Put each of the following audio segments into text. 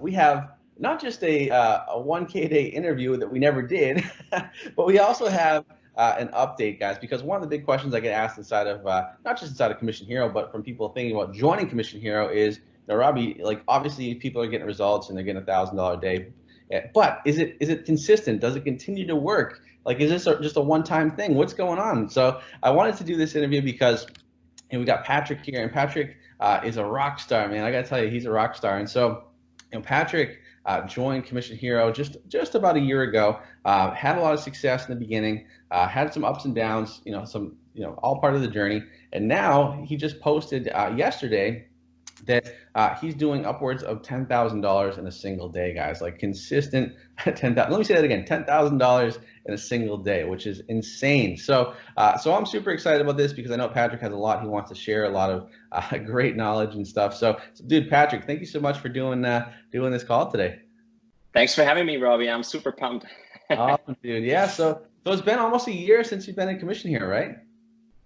we have not just a 1K day interview that we never did, but we also have an update, guys, because one of the big questions I get asked inside of not just inside of Commission Hero, but from people thinking about joining Commission Hero is, Robby, like obviously people are getting results and they're getting $1,000 a day, but is it consistent? Does it continue to work? Like, is this just a one-time thing? What's going on? So I wanted to do this interview because we got Patrick here, and Patrick is a rock star, man. I got to tell you, he's a rock star. And so, Patrick joined Commission Hero just about a year ago. Had a lot of success in the beginning, had some ups and downs, all part of the journey. And now he just posted yesterday that he's doing upwards of $10,000 in a single day, guys. Like consistent 10,000. Let me say that again: $10,000 in a single day, which is insane. So I'm super excited about this because I know Patrick has a lot he wants to share, a lot of great knowledge and stuff. So, dude, Patrick, thank you so much for doing this call today. Thanks for having me, Robby. I'm super pumped. Awesome, dude. Yeah. So it's been almost a year since you've been in Commission here, right?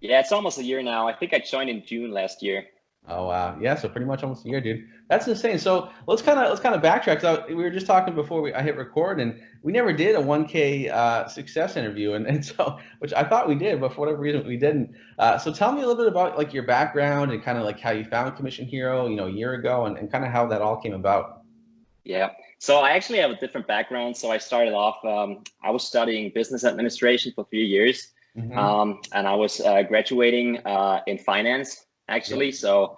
Yeah, it's almost a year now. I think I joined in June last year. Oh wow, yeah. So pretty much almost a year, dude. That's insane. So let's kind of backtrack. So we were just talking before I hit record, and we never did a 1K success interview, and so which I thought we did, but for whatever reason we didn't. So tell me a little bit about like your background and kind of like how you found Commission Hero, a year ago, and kind of how that all came about. Yeah. So I actually have a different background. So I started off, I was studying business administration for 3 years. And I was graduating in finance, actually. Yep. So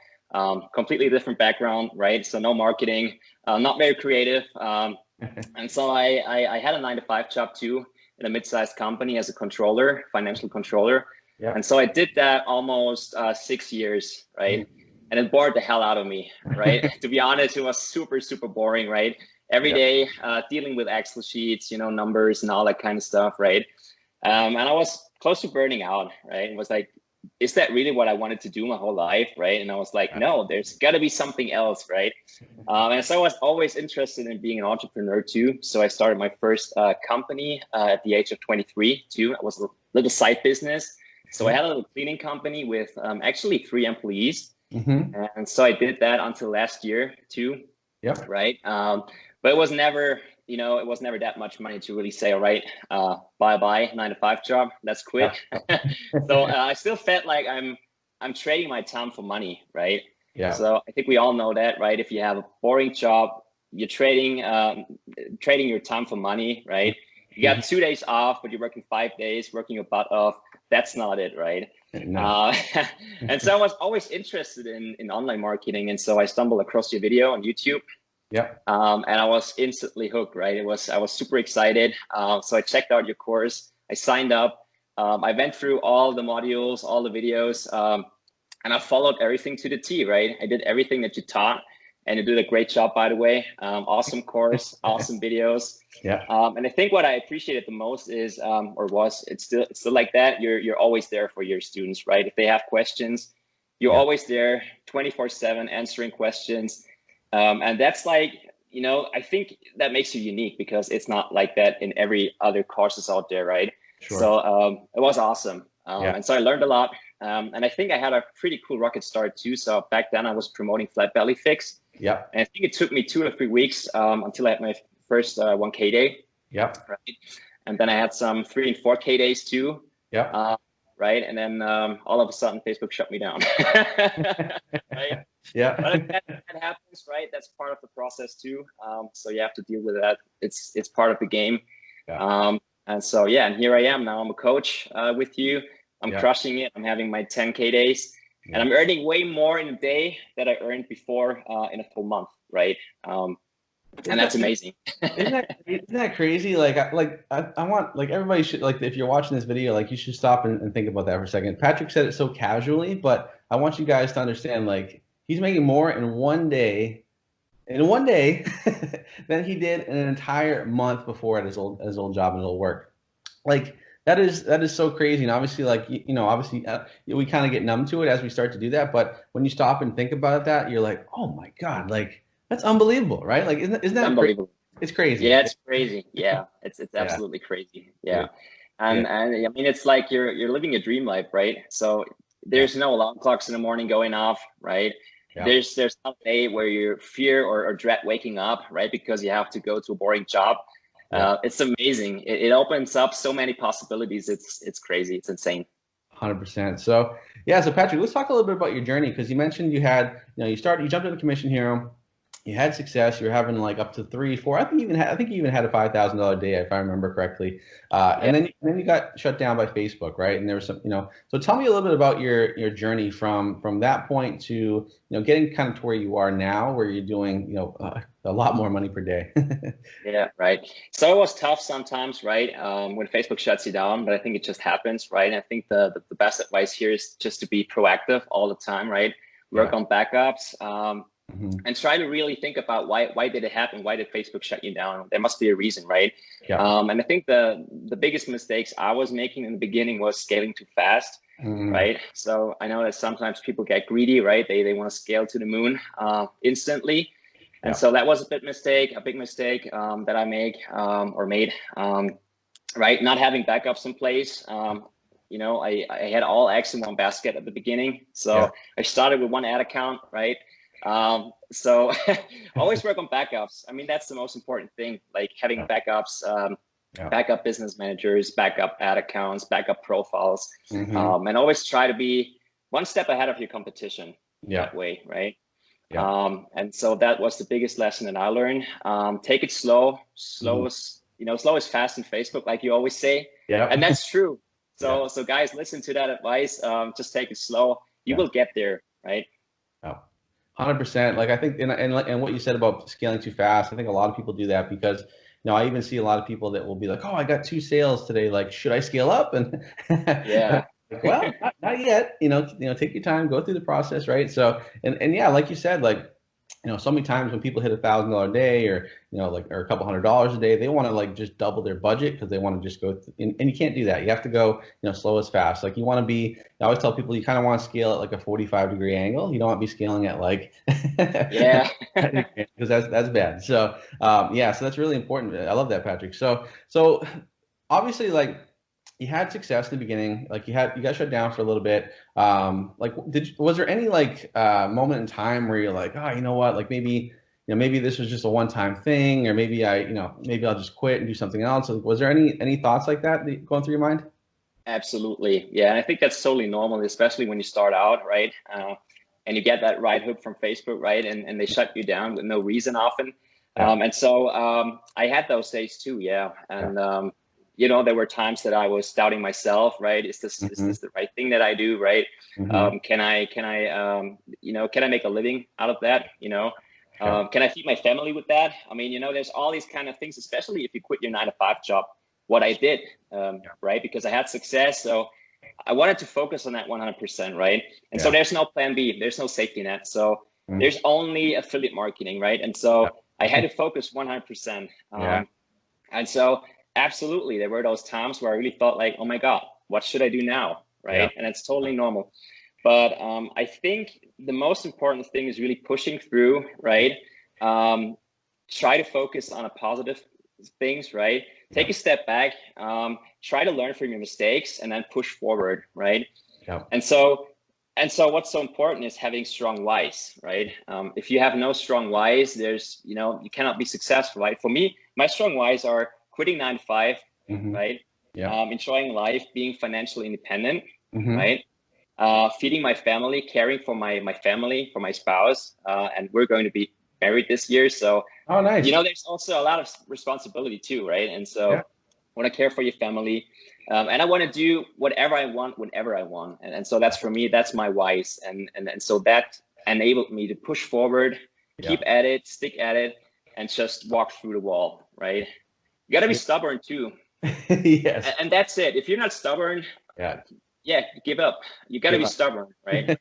completely different background, right? So no marketing, not very creative. And so I had a 9-to-5 job too in a mid-sized company as a controller, financial controller. Yep. And so I did that almost 6 years, right? And it bored the hell out of me, right? To be honest, it was super, super boring, right? Every day dealing with Excel sheets, numbers and all that kind of stuff, right? And I was close to burning out, right? It was like, is that really what I wanted to do my whole life, right? And I was like, no, there's got to be something else, right? And so I was always interested in being an entrepreneur too. So I started my first company at the age of 23 too. It was a little side business. So I had a little cleaning company with actually 3 employees. And so I did that until last year too. Yep. Right. But it was never, it was never that much money to really say, all right, bye-bye 9-to-5 job. Let's quit. So I still felt like I'm trading my time for money. Right. Yeah. So I think we all know that, right? If you have a boring job, you're trading your time for money, right? You got 2 days off, but you're working 5 days, working your butt off. That's not it, right? No. And so I was always interested in online marketing. And so I stumbled across your video on YouTube. Yeah. And I was instantly hooked, right? I was super excited. So I checked out your course. I signed up. I went through all the modules, all the videos, and I followed everything to the T, right? I did everything that you taught. And you did a great job, by the way. Awesome course, awesome videos. Yeah. And I think what I appreciated the most is, it's still like that. You're always there for your students, right? If they have questions, you're always there 24/7 answering questions. And that's like, I think that makes you unique because it's not like that in every other courses out there, right? Sure. So it was awesome. And so I learned a lot. And I think I had a pretty cool rocket start too. So back then I was promoting Flat Belly Fix. Yeah. And I think it took me 2 or 3 weeks until I had my first 1K day. Yeah. Right. And then I had some 3 and 4K days too. Yeah. Right. And then all of a sudden Facebook shut me down. Right. Yeah. But that happens, right? That's part of the process too. So you have to deal with that. It's part of the game. Yeah. And so, and here I am now. I'm a coach with you. I'm crushing it. I'm having my 10K days. And I'm earning way more in a day than I earned before in a full month, right? And that's amazing. Isn't that crazy? Like I want, like, everybody should, like, if you're watching this video, like, you should stop and think about that for a second. Patrick said it so casually, but I want you guys to understand, like, he's making more in one day than he did in an entire month before at his old job and his old work. Like, that is so crazy. And obviously, like, obviously we kind of get numb to it as we start to do that. But when you stop and think about that, you're like, oh my God, like, that's unbelievable, right? Like, isn't that unbelievable? Crazy? It's crazy. Yeah, it's crazy. Yeah, it's absolutely crazy. Yeah. And I mean, it's like you're living a dream life, right? So there's no alarm clocks in the morning going off, right? There's not a day where you fear or dread waking up, right? Because you have to go to a boring job. It's amazing. It opens up so many possibilities. It's crazy. It's insane. 100%. So yeah, so Patrick, let's talk a little bit about your journey, because you mentioned you had, you jumped into Commission Hero, you had success, you were having like up to 3, 4. I think you even had a $5,000 day, if I remember correctly. And then you got shut down by Facebook, right? And there was some, so tell me a little bit about your journey from that point to, getting kind of to where you are now, where you're doing, a lot more money per day. Yeah, right. So it was tough sometimes, right? When Facebook shuts you down, but I think it just happens, right? And I think the best advice here is just to be proactive all the time, right? Work on backups, and try to really think about why did it happen? Why did Facebook shut you down? There must be a reason, right? And I think the biggest mistakes I was making in the beginning was scaling too fast, right? So I know that sometimes people get greedy, right? They want to scale to the moon instantly. And so that was a big mistake that I made, right? Not having backups in place. I had all eggs in one basket at the beginning. So I started with one ad account, right? So always work on backups. I mean, that's the most important thing, like having backups, backup business managers, backup ad accounts, backup profiles, and always try to be one step ahead of your competition that way, right? And so that was the biggest lesson that I learned. Take it slow. Slow is fast in Facebook, like you always say. And that's true. So guys, listen to that advice. Just take it slow. You will get there, right? 100%. Like I think, and what you said about scaling too fast, I think a lot of people do that because, I even see a lot of people that will be like, oh, I got 2 sales today. Like, should I scale up? And well, not yet. Take your time, go through the process, right? So, and yeah, like you said, like, so many times when people hit $1,000 a day or, or a couple $100 a day, they want to like just double their budget because they want to just go and you can't do that. You have to go, slow as fast. Like you want to be, I always tell people you kind of want to scale at like a 45-degree angle. You don't want to be scaling at like, because that's bad. So, so that's really important. I love that, Patrick. So obviously like, you had success in the beginning, like you got shut down for a little bit. Like, was there any like moment in time where you're like, oh, you know what, like maybe this was just a one-time thing, or maybe maybe I'll just quit and do something else. Was there any thoughts like that going through your mind? Absolutely, yeah. And I think that's totally normal, especially when you start out, right? And you get that right hook from Facebook, right? And they shut you down with no reason often. And so I had those days too, and. There were times that I was doubting myself, right? Is this the right thing that I do, right? Can I make a living out of that? Can I feed my family with that? I mean, there's all these kind of things, especially if you quit your 9-to-5 job, what I did, right? Because I had success. So I wanted to focus on that 100%, right? And so there's no plan B, there's no safety net. So there's only affiliate marketing, right? And so I had to focus 100%. And so absolutely, there were those times where I really felt like, oh my God, what should I do now, right? And it's totally normal. But I think the most important thing is really pushing through, right? Try to focus on a positive things, right? Take a step back, try to learn from your mistakes, and then push forward, right? And so what's so important is having strong whys, right? If you have no strong whys, there's, you cannot be successful, right? For me, my strong whys are quitting 9-to-5, right? Enjoying life, being financially independent, right? Feeding my family, caring for my family, for my spouse, and we're going to be married this year. So, nice. There's also a lot of responsibility too, right? And so I want to care for your family, and I want to do whatever I want, whenever I want. And so that's for me, that's my whys. And so that enabled me to push forward, keep at it, stick at it, and just walk through the wall, right? You got to be stubborn too. Yes. And that's it. If you're not stubborn, give up. You got to be stubborn, right?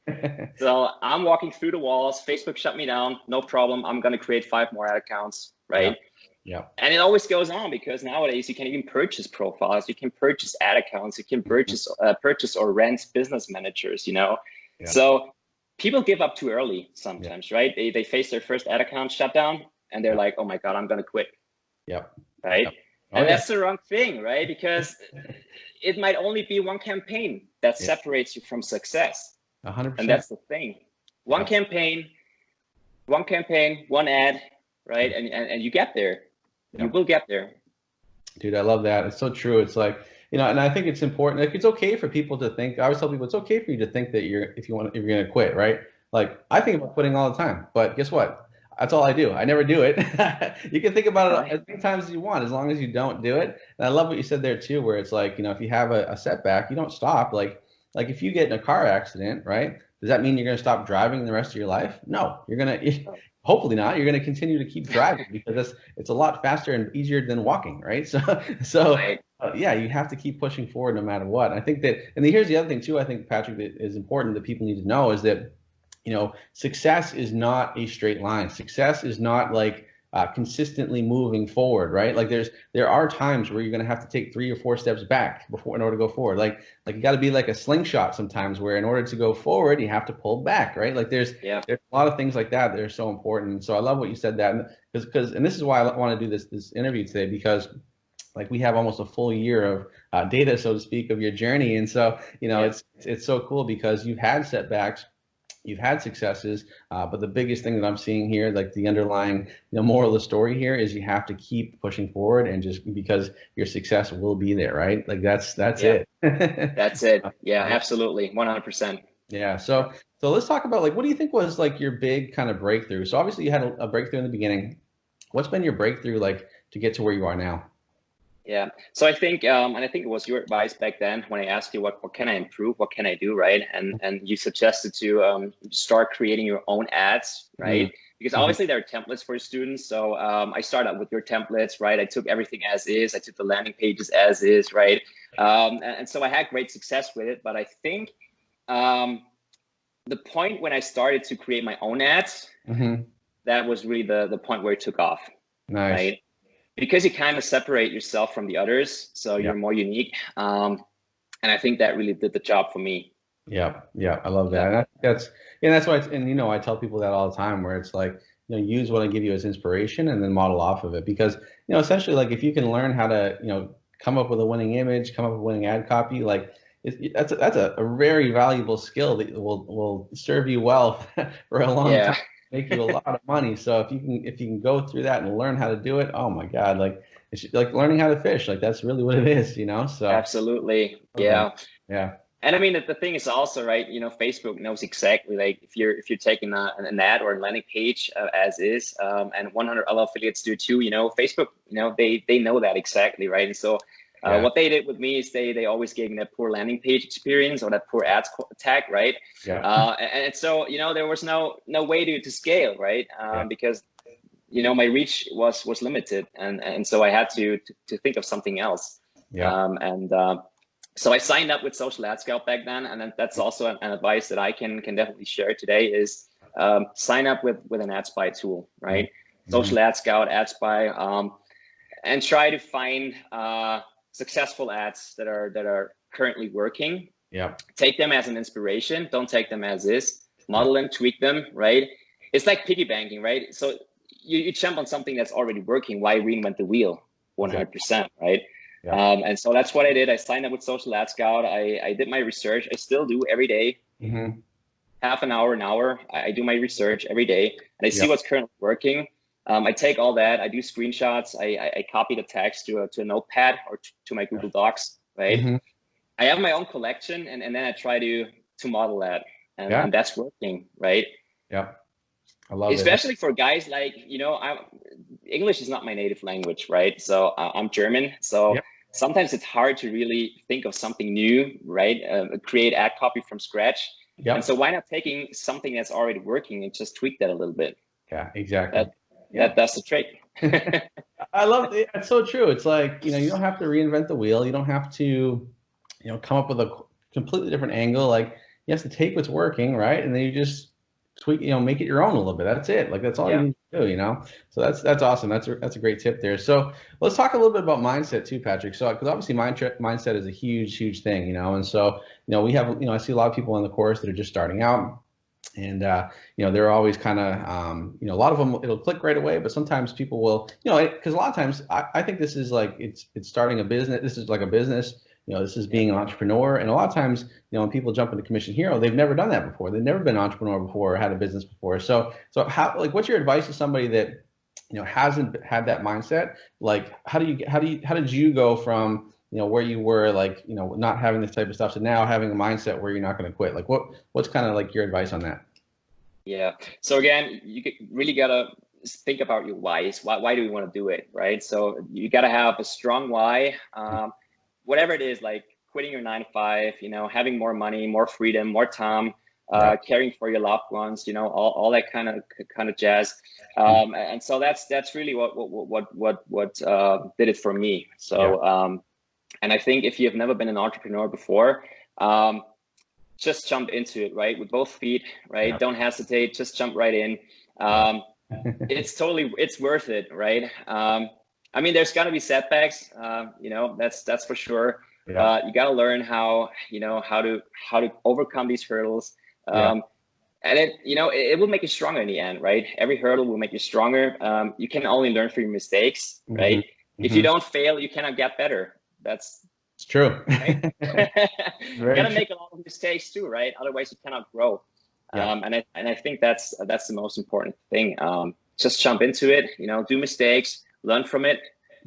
So I'm walking through the walls. Facebook shut me down. No problem. I'm going to create 5 more ad accounts, right? And it always goes on because nowadays you can even purchase profiles. You can purchase ad accounts. You can purchase or rent business managers, So people give up too early sometimes, right? They face their first ad account shutdown and they're like, oh my God, I'm going to quit. Right. And that's the wrong thing, right? Because it might only be one campaign that separates you from success. 100%. And that's the thing. One campaign, one campaign, one ad, right? And you get there. Yeah. You will get there. Dude, I love that. It's so true. It's like, you know, and I think it's important. Like, it's okay for people to think. I always tell people it's okay for you to think that if you're going to quit, right? Like, I think about quitting all the time, but guess what? That's all I do. I never do it. You can think about it as many times as you want, as long as you don't do it. And I love what you said there too, where it's like, you know, if you have a setback, you don't stop. Like if you get in a car accident, right? Does that mean you're going to stop driving the rest of your life? No, you're going to, hopefully not. You're going to continue to keep driving because it's a lot faster and easier than walking, right? So yeah, you have to keep pushing forward no matter what. I think that, and here's the other thing too, I think, Patrick, that is important that people need to know is that, you know, success is not a straight line. Success is not like consistently moving forward, right? Like there are times where you're going to have to take 3 or 4 steps back in order to go forward. Like you got to be like a slingshot sometimes, where in order to go forward, you have to pull back, right? Like there's a lot of things like that that are so important. And so I love what you said that, and this is why I want to do this interview today, because like we have almost a full year of data, so to speak, of your journey. And so, you know, it's so cool because you've had setbacks, you've had successes, but the biggest thing that I'm seeing here, like the underlying, you know, moral of the story here, is you have to keep pushing forward, and just because your success will be there, right? Like that's it. That's it. Yeah, absolutely, 100%. Yeah. So let's talk about, like, what do you think was like your big kind of breakthrough? So obviously you had a breakthrough in the beginning. What's been your breakthrough like to get to where you are now? Yeah. So I think, and I think it was your advice back then when I asked you what can I improve, what can I do, right? And you suggested to start creating your own ads, right? Because obviously there are templates for students. So I started out with your templates, right? I took everything as is. I took the landing pages as is, right? And so I had great success with it. But I think the point when I started to create my own ads, that was really the point where it took off. Nice. Right? Because you kind of separate yourself from the others, so you're more unique. And I think that really did the job for me. Yeah, I love that. And that's why. And you know, I tell people that all the time, where it's like, you know, use what I give you as inspiration and then model off of it. Because, you know, essentially, like if you can learn how to, you know, come up with a winning image, come up with winning ad copy, like that's a very valuable skill that will serve you well for a long time. Make you a lot of money. So if you can go through that and learn how to do it, oh my God, like it's like learning how to fish. Like that's really what it is, you know? So absolutely. Yeah. Yeah. And I mean, the thing is also, right, you know, Facebook knows exactly, like if you're taking an ad or a landing page as is, and 100 other affiliates do too, you know, Facebook, you know, they know that exactly, right? And so what they did with me is they always gave me that poor landing page experience or that poor ads tag, right? And so, you know, there was no way to scale, right? Because, you know, my reach was limited, and so I had to think of something else. So I signed up with Social Ad Scout back then, and then that's also an advice that I can definitely share today is sign up with an ad spy tool, right? Social Ad Scout, Ad Spy, and try to find successful ads that are currently working. Take them as an inspiration. Don't take them as is. Model them, tweak them, right? It's like piggy banking, right? So you jump on something that's already working. Why reinvent the wheel? 100%, right? And so that's what I did. I signed up with Social Ad Scout. I did my research. I still do every day. Half an hour, an hour. I do my research every day, and I see what's currently working. I take all that, I do screenshots, I copy the text to a notepad or to my Google Docs, right? I have my own collection, and then I try to model that, and that's working, right? I love it. Especially for guys like, you know, English is not my native language, right? So I'm German, so sometimes it's hard to really think of something new, right? Create ad copy from scratch. And so why not taking something that's already working and just tweak that a little bit? Yeah, exactly. That's the trick. I love it. It's so true. It's like, you know, you don't have to reinvent the wheel. You don't have to, you know, come up with a completely different angle. Like you have to take what's working, right? And then you just tweak, you know, make it your own a little bit. That's it. Like that's all you need to do, you know? So that's awesome. That's a great tip there. So let's talk a little bit about mindset too, Patrick. So, because obviously mindset is a huge thing, you know? And so, you know, we have, you know, I see a lot of people in the course that are just starting out. And, you know, they're always kind of, you know, a lot of them, it'll click right away, but sometimes people will, you know, because a lot of times I think this is like, it's starting a business. This is like a business. this is being an entrepreneur. And a lot of times, when people jump into Commission Hero, they've never done that before. They've never been an entrepreneur before or had a business before. So how, like, what's your advice to somebody that, hasn't had that mindset? Like, how did you go from, where you were, like, not having this type of stuff to now having a mindset where you're not going to quit? Like, what's kind of like your advice on that? Yeah. So again, you really gotta think about your whys. Why do we want to do it, right? So you gotta have a strong why. Whatever it is, like quitting your 9 to 5, having more money, more freedom, more time, caring for your loved ones, all that kind of jazz. And so that's really what did it for me. So and I think if you've never been an entrepreneur before, just jump into it, right? With both feet, right? Yeah. Don't hesitate, just jump right in. It's worth it, right? I mean, there's gotta be setbacks, that's for sure. Yeah. You gotta learn how to overcome these hurdles. And it will make you stronger in the end, right? Every hurdle will make you stronger. You can only learn from your mistakes, right? If you don't fail, you cannot get better. It's true. Right? You gotta make a lot of mistakes too, right? Otherwise, you cannot grow. Yeah. And I think that's the most important thing. Just jump into it. Do mistakes, learn from it,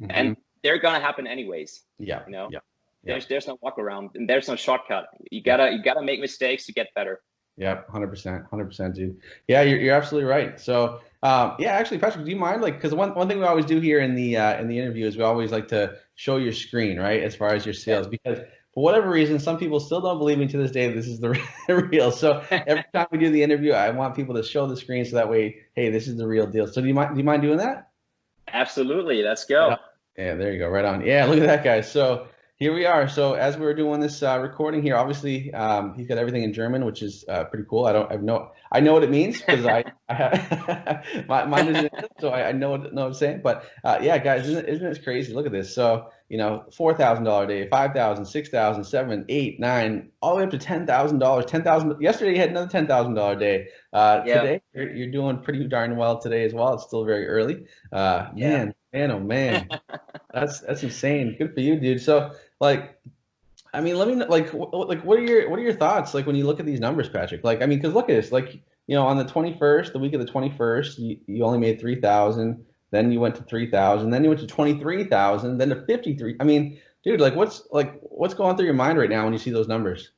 and they're gonna happen anyways. Yeah. There's no walk around, and there's no shortcut. You gotta make mistakes to get better. Yeah, 100%, dude. Yeah, you're absolutely right. So, actually, Patrick, do you mind, like, because one thing we always do here in the interview is we always like to show your screen, right, as far as your sales, because for whatever reason, some people still don't believe me to this day this is the real. So every time we do the interview, I want people to show the screen so that way, hey, this is the real deal. So do you mind doing that? Absolutely. Let's go. Yeah, there you go. Right on. Yeah, look at that, guys. So here we are. So as we were doing this recording here, obviously he's got everything in German, which is pretty cool. I know what it means because I have mine is in English, so I know what I'm saying. But yeah, guys, isn't it crazy? Look at this. So $4,000 a day, 5,000, 6,000, 7, 8, 9, all the way up to $10,000. 10,000. Yesterday you had another $10,000 day. Today you're doing pretty darn well today as well. It's still very early. Man, oh man, that's insane. Good for you, dude. So like, I mean, let me know, like what are your thoughts, like, when you look at these numbers, Patrick? Like, I mean, because look at this, like, on the 21st, the week of the 21st, you only made 3,000, then you went to 3,000, then you went to 23,000, then to 53. I mean, dude, like, what's going through your mind right now when you see those numbers?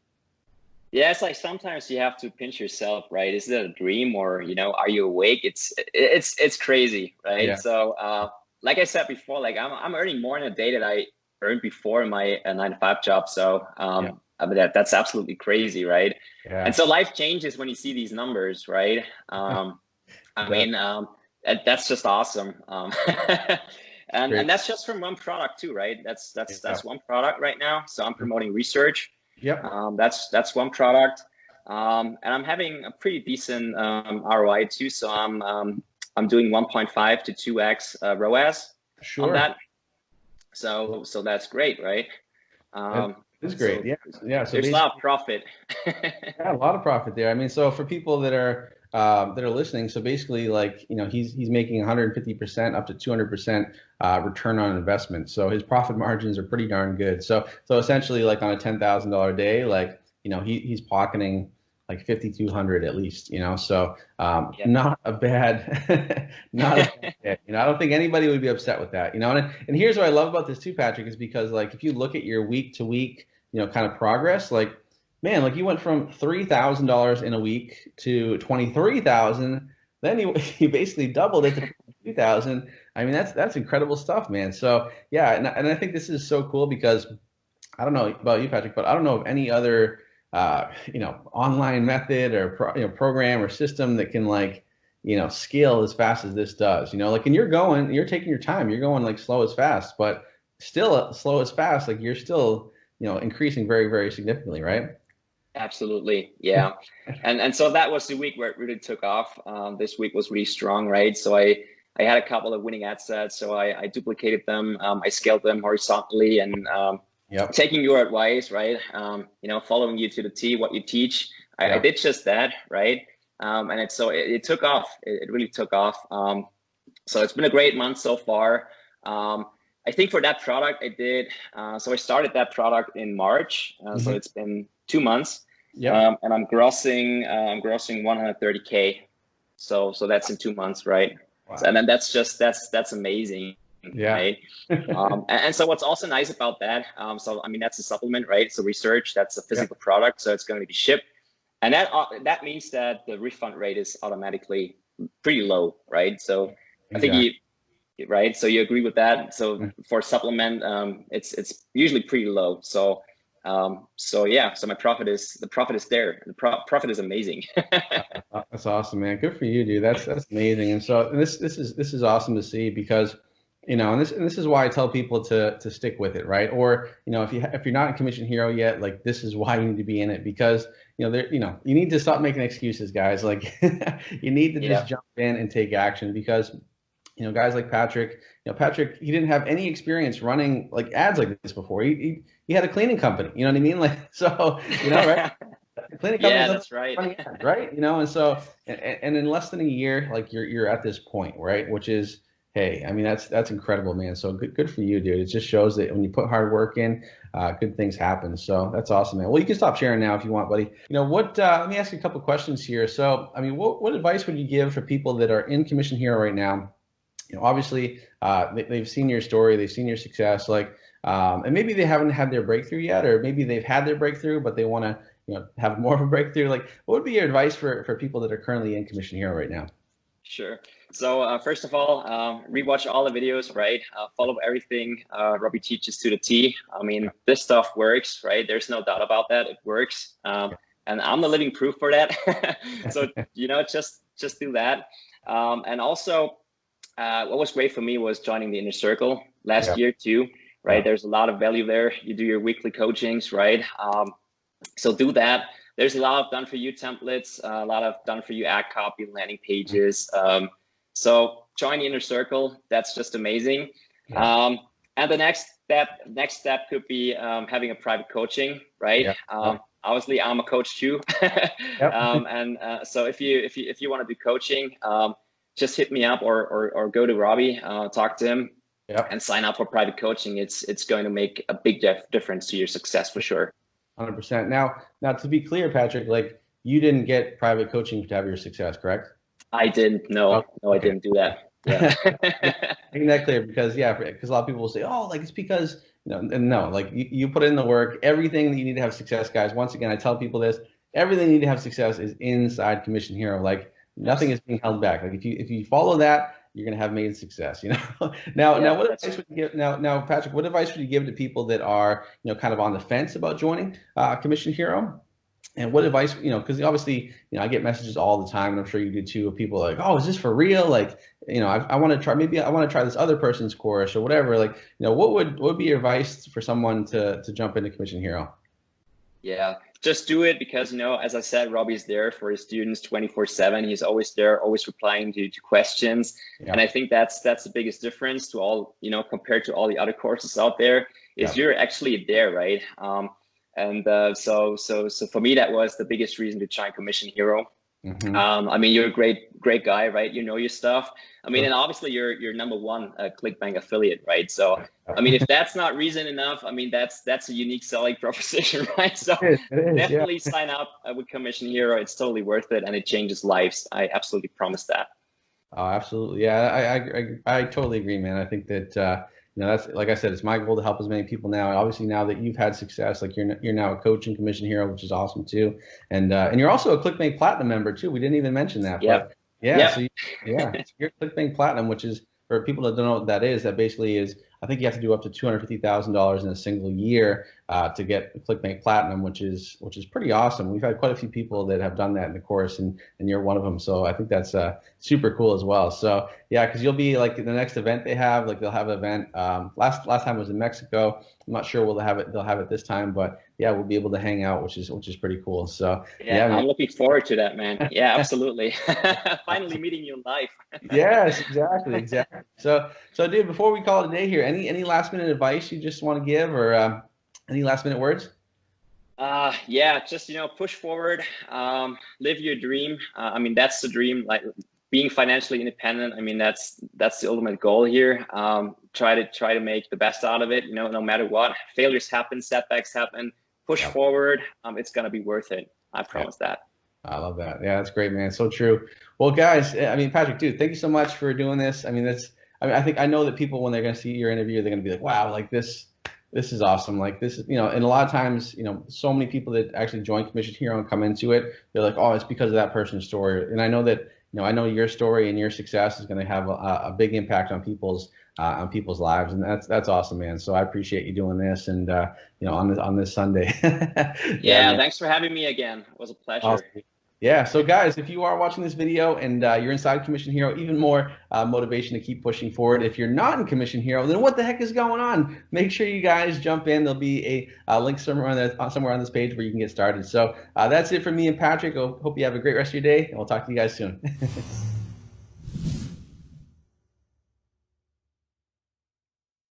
Yeah, it's like sometimes you have to pinch yourself, right? Is it a dream, or are you awake? It's crazy, right? Yeah. So like I said before, like I'm earning more in a day than I earned before in my 9-to-5 job. So I mean, that's absolutely crazy, right? Yeah. And so life changes when you see these numbers, right? I mean, that's just awesome. And that's just from one product too, right? That's one product right now. So I'm promoting research. Yep. That's one product. And I'm having a pretty decent ROI too. So I'm doing 1.5 to 2x ROAS on that. So that's great, right? It's great. So, yeah. So there's a lot of profit. Yeah, a lot of profit there. I mean, so for people that are listening, so basically, like, he's making 150% up to 200% return on investment. So his profit margins are pretty darn good. So essentially, like, on a $10,000 day, like, he's pocketing like 5,200 at least, so not a bad, not a bad hit. I don't think anybody would be upset with that, and here's what I love about this too, Patrick, is because, like, if you look at your week to week, kind of progress, like, man, like, you went from $3,000 in a week to 23,000, then you basically doubled it to 2,000. I mean, that's incredible stuff, man. So yeah, and I think this is so cool because I don't know about you, Patrick, but I don't know of any other online method or program or system that can, like, scale as fast as this does. Like, and you're taking your time, you're going, like, slow as fast, but still slow as fast. Like, you're still increasing very, very significantly, right? Absolutely. Yeah. and so that was the week where it really took off. This week was really strong, right? So I had a couple of winning ad sets, so I duplicated them. I scaled them horizontally, and taking your advice, right? Following you to the T, what you teach. I did just that, right? And it took off. It really took off. So it's been a great month so far. I think for that product I did, so I started that product in March. So it's been 2 months. Yeah. And I'm grossing 130K. So that's in 2 months, right? Wow. So, and then that's amazing. Yeah. Right. And so what's also nice about that, so I mean, that's a supplement, right? So research, that's a physical product, so it's going to be shipped. And that means that the refund rate is automatically pretty low, right? So I think right? So you agree with that? So for supplement, it's usually pretty low. So yeah, so the profit is there. The profit is amazing. That's awesome, man. Good for you, dude. That's amazing. And so this is awesome to see because, you know, and this is why I tell people to stick with it, right? Or, you know, if you're not in Commission Hero yet, like this is why you need to be in it, because you know you need to stop making excuses, guys. Like you need to just jump in and take action, because you know, guys like Patrick, Patrick, he didn't have any experience running like ads like this before. He had a cleaning company, you know what I mean? Like, so, you know, right? Cleaning company, yeah, that's right. Ads, right? You know, and so, and in less than a year, like you're at this point, right? Which is, hey, I mean, that's incredible, man. So good for you, dude. It just shows that when you put hard work in, good things happen. So that's awesome, man. Well, you can stop sharing now if you want, buddy. You know what? Let me ask you a couple questions here. So, I mean, what advice would you give for people that are in Commission Hero right now? You know, obviously, they've seen your story, they've seen your success, like, and maybe they haven't had their breakthrough yet, or maybe they've had their breakthrough, but they want to, have more of a breakthrough. Like, what would be your advice for people that are currently in Commission Hero right now? Sure. So first of all, rewatch all the videos, right? Follow everything Robby teaches to the T. I mean, this stuff works, right? There's no doubt about that. It works. And I'm the living proof for that. So, just do that. And also, what was great for me was joining the Inner Circle last year too, right? There's a lot of value there. You do your weekly coachings, right? So do that. There's a lot of done for you templates, a lot of done for you ad copy, landing pages. So join the Inner Circle. That's just amazing. And the next step could be having a private coaching, right? Obviously, I'm a coach too. So if you want to do coaching, just hit me up or go to Robby, talk to him, and sign up for private coaching. It's going to make a big difference to your success for sure. 100%. Now to be clear, Patrick, like you didn't get private coaching to have your success, correct? I didn't. No, I didn't do that. Yeah. Making that clear, because a lot of people will say, oh, like it's because no, like you put in the work, everything that you need to have success, guys. Once again, I tell people this: everything you need to have success is inside Commission Hero. Like nothing is being held back. Like if you follow that, you're gonna have made success. Now what advice would you give? Now Patrick, what advice would you give to people that are kind of on the fence about joining Commission Hero? And what advice, because obviously, I get messages all the time, and I'm sure you do too, of people like, oh, is this for real? Like, I want to try, maybe I want to try this other person's course or whatever. Like, what would be your advice for someone to jump into Commission Hero? Yeah, just do it because, as I said, Robby's there for his students 24/7. He's always there, always replying to questions. And I think that's the biggest difference to all, compared to all the other courses out there, is you're actually there, right? So for me, that was the biggest reason to join Commission Hero. I mean, you're a great guy, right? You know your stuff. I mean, and obviously you're number one ClickBank affiliate, right? So, I mean, if that's not reason enough, I mean, that's a unique selling proposition, right? So definitely sign up with Commission Hero. It's totally worth it, and it changes lives. I absolutely promise that. Oh, absolutely. Yeah, I totally agree, man. I think that, that's, like I said, it's my goal to help as many people now. And obviously now that you've had success, like you're now a coach in Commission Hero, which is awesome too. And you're also a ClickBank Platinum member too. We didn't even mention that. Yep. But so you're ClickBank Platinum, which is, for people that don't know what that is, that basically is, I think you have to do up to $250,000 in a single year to get ClickBank Platinum, which is pretty awesome. We've had quite a few people that have done that in the course, and you're one of them. So I think that's super cool as well. So yeah, because you'll be like the next event they have, like they'll have an event. Last time was in Mexico. I'm not sure they'll have it this time, but yeah, we'll be able to hang out, which is pretty cool. So yeah, I'm looking forward to that, man. Yeah, absolutely. Finally meeting you in life. Yes, exactly. So dude, before we call it a day here, any last minute advice you just want to give, or any last minute words? Yeah, just push forward, live your dream. I mean, that's the dream. Like, being financially independent, I mean, that's the ultimate goal here. Try to make the best out of it, you know, no matter what. Failures happen, setbacks happen, push forward. It's going to be worth it. I promise that. I love that. Yeah, that's great, man. So true. Well, guys, I mean, Patrick, dude, thank you so much for doing this. I mean, I know that people, when they're going to see your interview, they're going to be like, wow, like this is awesome. Like this is, you know, and a lot of times, you know, so many people that actually join Commission Hero and come into it, they're like, oh, it's because of that person's story. And I know that, you know, I know your story and your success is going to have a big impact on people's lives, and that's awesome, man. So I appreciate you doing this, and you know, on this Sunday. Yeah, thanks for having me again. It was a pleasure. Awesome. Yeah, so guys, if you are watching this video and you're inside Commission Hero, even more motivation to keep pushing forward. If you're not in Commission Hero, then what the heck is going on? Make sure you guys jump in. There'll be a link somewhere on this page where you can get started. So that's it from me and Patrick. Hope you have a great rest of your day, and we'll talk to you guys soon.